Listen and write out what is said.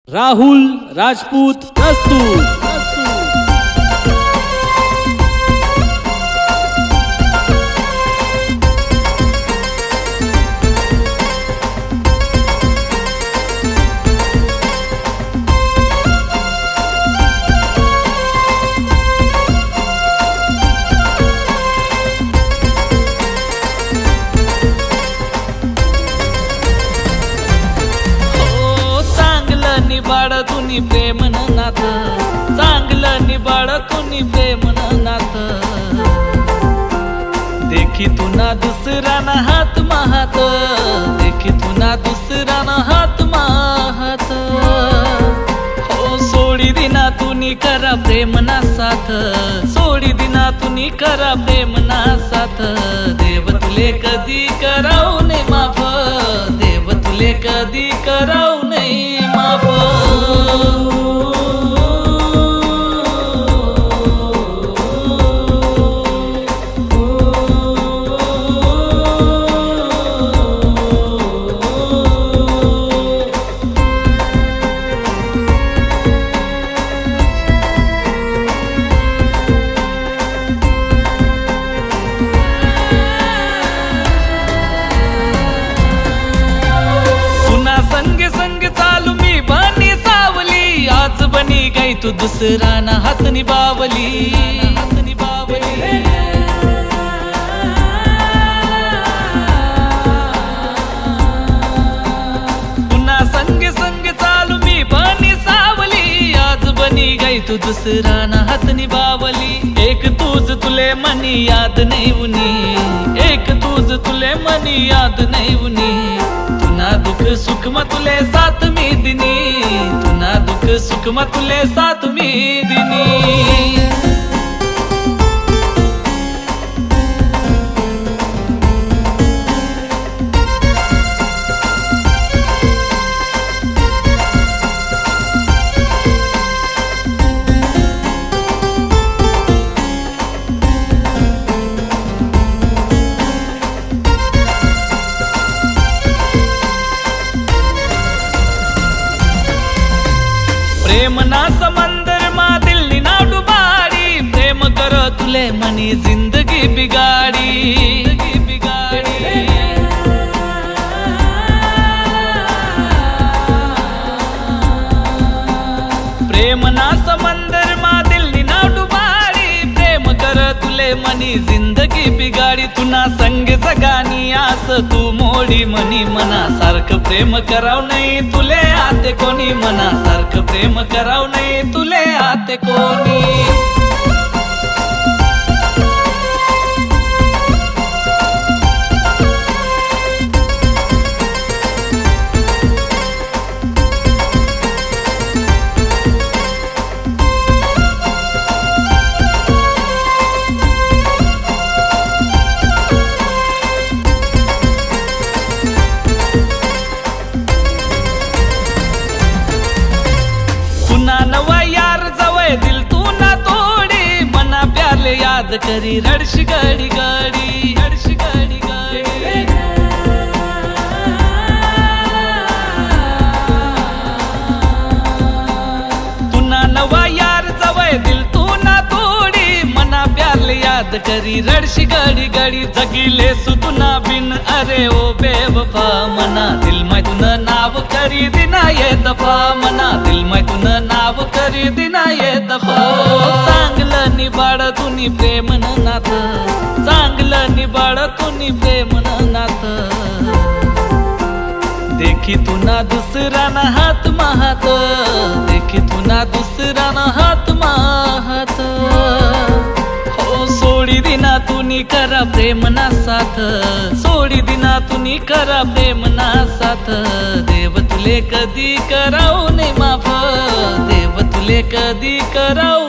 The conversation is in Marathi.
राहुल राजपूत प्रस्तुत। निबाड तुनी प्रेम नाथ, चांगलं निबाड तुनी प्रेम नाथ। देखी तुना दुसरा ना हात माहात, देखी तुना दुसरा ना हात माहात। हो सोडी दिना तुनी करा प्रेम ना साथ, सोडी दिना तुनी करा प्रेम ना साथ। देव तुले कधी कराऊ नाही माफ, देव तुले कधी कराऊ नाही माफ। चालू मी बनी सावली, आज बनी गई तू दुसरा ना हात निभावली, हात निभावली। पुन्हा संग संग चालू मी बनी सावली, आज बनी गई तू दुसरा ना हात निभावली। एक तूज तुले मनी याद नाही उनी, एक तूज तुले मनी याद नाही उनी। तुना दुख सुख म तुले साथ मी दिनी, तुना दुख सुख म तुले साथ मी दिनी। प्रेम ना समंदर मा दिल ना डुबाडी, प्रेम कर तुले मनी जिंदगी बिगाड़ी, जिंदगी बिगाड़ी। प्रेम ना समंदर मा दिल ना डुबाडी, प्रेम कर तुले मनी जिंदगी बिगाडी। तुना संग जगानी आस तू मोडी मनी, मना सारखं प्रेम कराव नाही तुले आते कोणी, मना सारखं प्रेम कराव नाही तुले आते कोणी। नवा यार जवळ दिल तू ना तोडी, मना प्याले याद करी रडशी गाडी गाडी, रडशी गाडी गाडी। तुना नवा यार जवळ दिल तू ना तोडी, मना प्याले याद करी रडशी गाडी गाडी। जगिले सुतुना बिन अरे ओ बेवफा, मना दिल मै तुन नाव करी दिना ये दफा, मना दिल मै तुन नाव करी दिना ये दफा। चांगलं निबाड तुनी प्रेम नाथ, चांगलं निबाड तुनी प्रेम नाथ। देखी तुना दुसरा ना हात माहात, देखी तुना दुसरा ना हात माहात। हो सोडी दिना तुनी करा प्रेम ना साथ, सोडी दिना तुनी करा प्रेम ना साथ। देव तुले कधी कराऊ नाही माफ, देव तुले कधी कराऊ